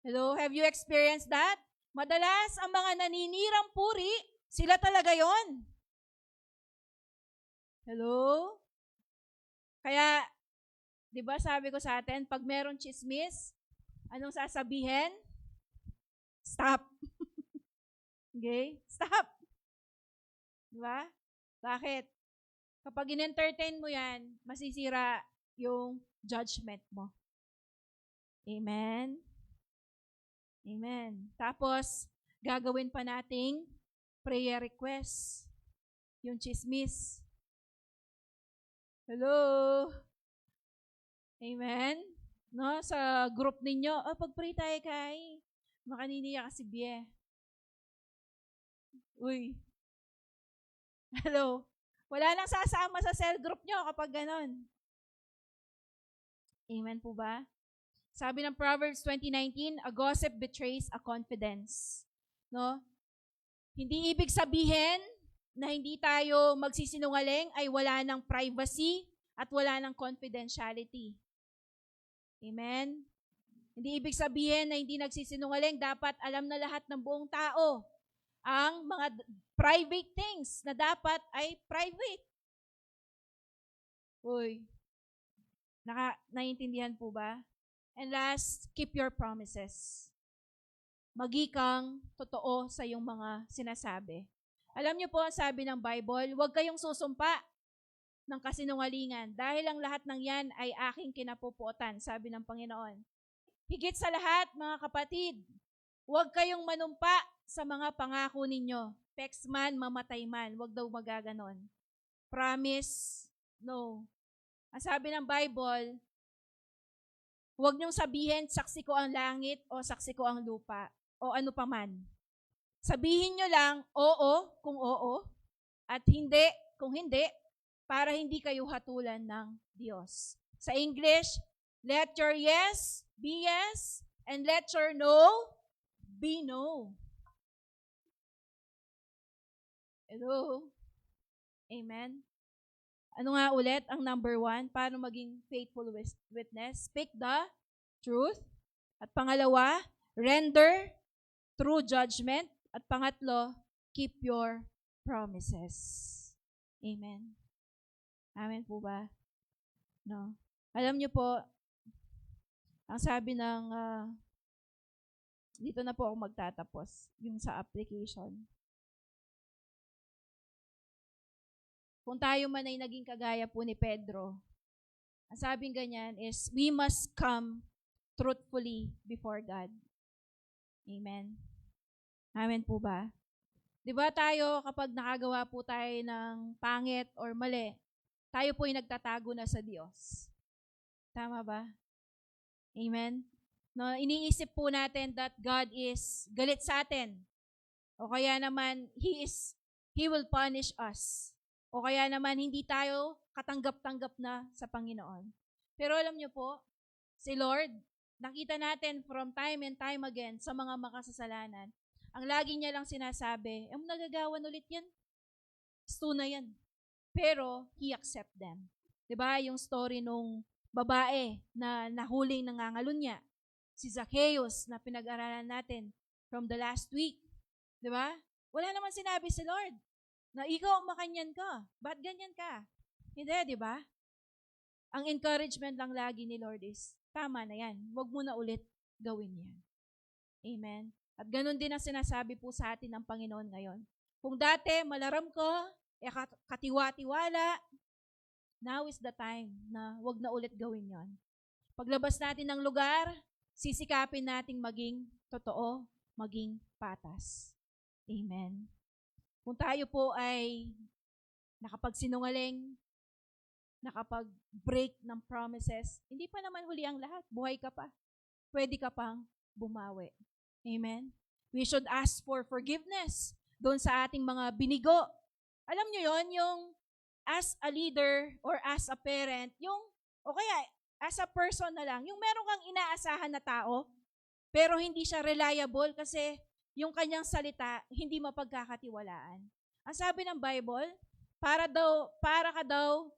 Hello, have you experienced that? Madalas, ang mga naninirang puri, sila talaga yon. Hello? Kaya, di ba sabi ko sa atin, pag meron chismis, anong sasabihin? Stop. Okay? Stop. Di ba? Bakit? Kapag in-entertain mo yan, masisira yung judgment mo. Amen? Amen. Tapos, gagawin pa nating prayer request. Yung chismis. Hello? Amen? No, sa group ninyo, pag-pray tayo kay, makaniniya ka si Bie. Uy. Hello? Wala nang sasama sa cell group nyo kapag ganon. Amen po ba? Sabi ng Proverbs 20:19, a gossip betrays a confidence. No? Hindi ibig sabihin na hindi tayo magsisinungaling ay wala ng privacy at wala ng confidentiality. Amen? Hindi ibig sabihin na hindi nagsisinungaling, dapat alam na lahat ng buong tao ang mga private things na dapat ay private. Uy, naiintindihan po ba? And last, keep your promises. Magikang totoo sa iyong mga sinasabi. Alam niyo po, sabi ng Bible, huwag kayong susumpa ng kasinungalingan dahil ang lahat ng yan ay aking kinapupuotan, sabi ng Panginoon. Higit sa lahat, mga kapatid, huwag kayong manumpa sa mga pangako ninyo. Pex man, mamatay man, huwag daw magaganon. Promise, no. Ang sabi ng Bible, huwag niyong sabihin, saksi ko ang langit o saksi ko ang lupa o ano paman. Sabihin niyo lang, oo kung oo at hindi kung hindi para hindi kayo hatulan ng Diyos. Sa English, let your yes be yes and let your no be no. Hello? Amen? Ano nga ulit ang number 1? Paano maging faithful witness? Speak the truth. At pangalawa, render true judgment. At pangatlo, keep your promises. Amen. Amen po ba? No. Alam niyo po, ang sabi ng, dito na po ako magtatapos, yung sa application. Kung tayo man ay naging kagaya po ni Pedro, ang sabing ganyan is, we must come truthfully before God. Amen. Amen po ba? Di ba tayo, kapag nakagawa po tayo ng pangit or mali, tayo po ay nagtatago na sa Diyos. Tama ba? Amen? No, iniisip po natin that God is galit sa atin. O kaya naman, He will punish us. O kaya naman, hindi tayo katanggap-tanggap na sa Panginoon. Pero alam niyo po, si Lord, nakita natin from time and time again sa mga makasasalanan, ang lagi niya lang sinasabi, nagagawan ulit yan. Sto na yan. Pero, He accept them. Diba? Yung story nung babae na nahuling nangangalunya, si Zacchaeus na pinag-aralan natin from the last week. Diba? Wala naman sinabi si Lord na ikaw makanyan ka. Ba't ganyan ka? Hindi, di ba? Ang encouragement lang lagi ni Lord is, tama na yan. Huwag mo na ulit gawin yan. Amen? At ganun din ang sinasabi po sa atin ng Panginoon ngayon. Kung dati malaram ko, katiwa-tiwala, now is the time na huwag na ulit gawin yon. Paglabas natin ng lugar, sisikapin nating maging totoo maging patas. Amen. Kung tayo po ay nakapagsinungaling, nakapag-break ng promises, hindi pa naman huli ang lahat. Buhay ka pa. Pwede ka pang bumawi. Amen? We should ask for forgiveness doon sa ating mga binigo. Alam nyo yon, yung as a leader or as a parent, yung, o kaya as a person na lang, yung meron kang inaasahan na tao, pero hindi siya reliable kasi yung kanyang salita hindi mapagkakatiwalaan. Ang sabi ng Bible, para ka daw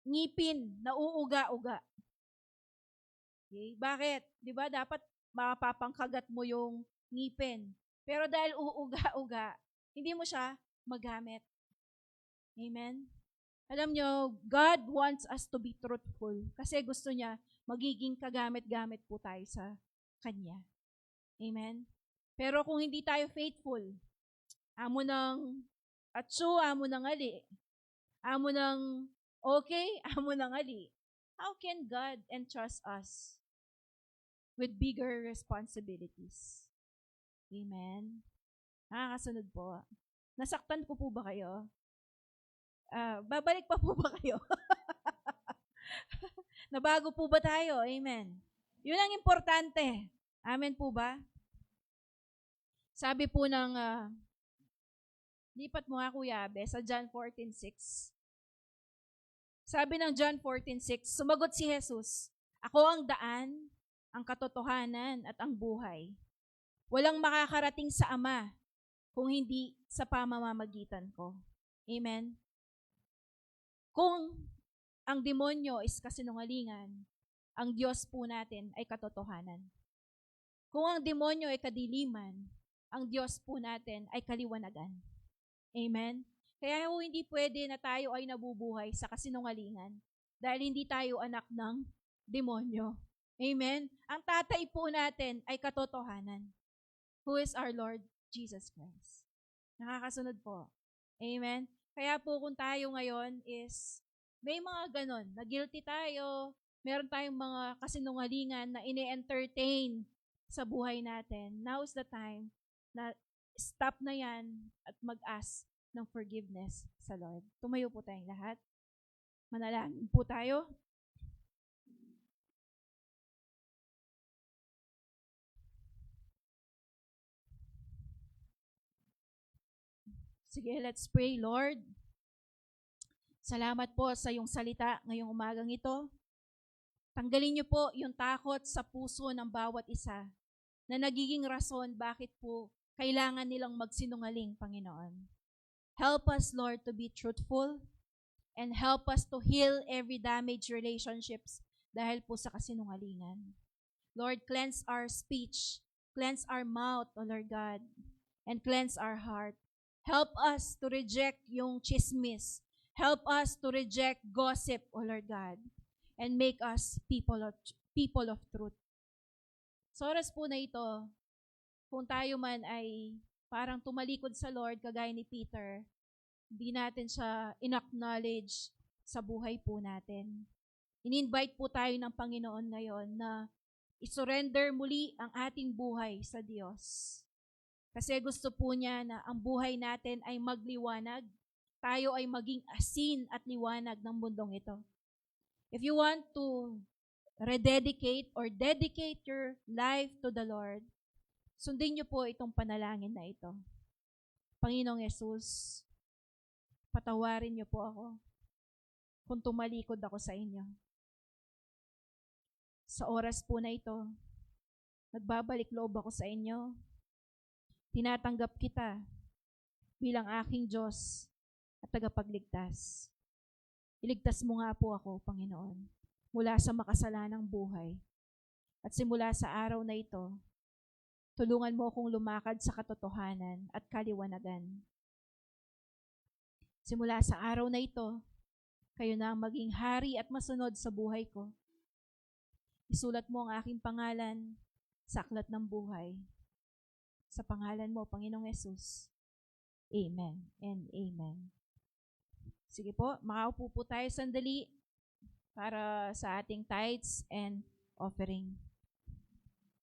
ngipin na uuga-uga. Okay? Bakit? 'Di ba dapat mapapangkagat mo yung ngipin. Pero dahil uuga-uga, hindi mo siya magamit. Amen? Alam nyo, God wants us to be truthful kasi gusto niya magiging kagamit-gamit po tayo sa Kanya. Amen? Pero kung hindi tayo faithful, amo ng atsu, amo ng ali, amo ng okay, amo ng ali, how can God entrust us with bigger responsibilities? Amen? Nakakasunod po. Nasaktan ko po ba kayo? Babalik pa po ba kayo? Nabago po ba tayo? Amen. Yun ang importante. Amen po ba? Sabi po ng, lipat mo nga Kuya Abe, sa John 14:6. Sabi ng John 14:6, sumagot si Jesus, ako ang daan, ang katotohanan at ang buhay. Walang makakarating sa Ama kung hindi sa pamamamagitan ko. Amen? Kung ang demonyo is kasinungalingan, ang Diyos po natin ay katotohanan. Kung ang demonyo ay kadiliman, ang Diyos po natin ay kaliwanagan. Amen? Kaya hindi pwede na tayo ay nabubuhay sa kasinungalingan dahil hindi tayo anak ng demonyo. Amen? Ang tatay po natin ay katotohanan, who is our Lord Jesus Christ. Nakakasunod po. Amen? Kaya po kung tayo ngayon is may mga ganon, na guilty tayo, meron tayong mga kasinungalingan na ine-entertain sa buhay natin, now is the time na stop na yan at mag-ask ng forgiveness sa Lord. Tumayo po tayong lahat. Manalangin po tayo. Sige, let's pray, Lord. Salamat po sa iyong salita ngayong umagang ito. Tanggalin niyo po yung takot sa puso ng bawat isa na nagiging rason bakit po kailangan nilang magsinungaling, Panginoon. Help us, Lord, to be truthful and help us to heal every damaged relationships dahil po sa kasinungalingan. Lord, cleanse our speech, cleanse our mouth, O Lord God, and cleanse our heart. Help us to reject yung chismis. Help us to reject gossip, O Lord God, and make us people of truth. Sa oras po na ito, kung tayo man ay parang tumalikod sa Lord, kagaya ni Peter, hindi natin siya in-acknowledge sa buhay po natin. In-invite po tayo ng Panginoon ngayon na isurrender muli ang ating buhay sa Diyos. Kasi gusto po niya na ang buhay natin ay magliwanag. Tayo ay maging asin at liwanag ng mundong ito. If you want to rededicate or dedicate your life to the Lord, sundin niyo po itong panalangin na ito. Panginoong Yesus, patawarin niyo po ako kung tumalikod ako sa inyo. Sa oras po na ito, nagbabalik loob ako sa inyo. Tinatanggap kita bilang aking Diyos at tagapagligtas. Iligtas mo nga po ako, Panginoon, mula sa makasalanang buhay. At simula sa araw na ito, tulungan mo akong lumakad sa katotohanan at kaliwanagan. Simula sa araw na ito, kayo na ang maging hari at masunod sa buhay ko. Isulat mo ang aking pangalan sa aklat ng buhay. Sa pangalan mo, Panginoong Yesus. Amen and amen. Sige po, makaupo po tayo sandali para sa ating tithes and offering.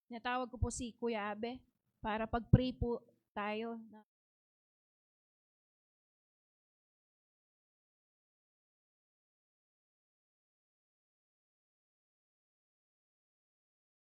Natawag ko po si Kuya Abe. para pag-pray po tayo.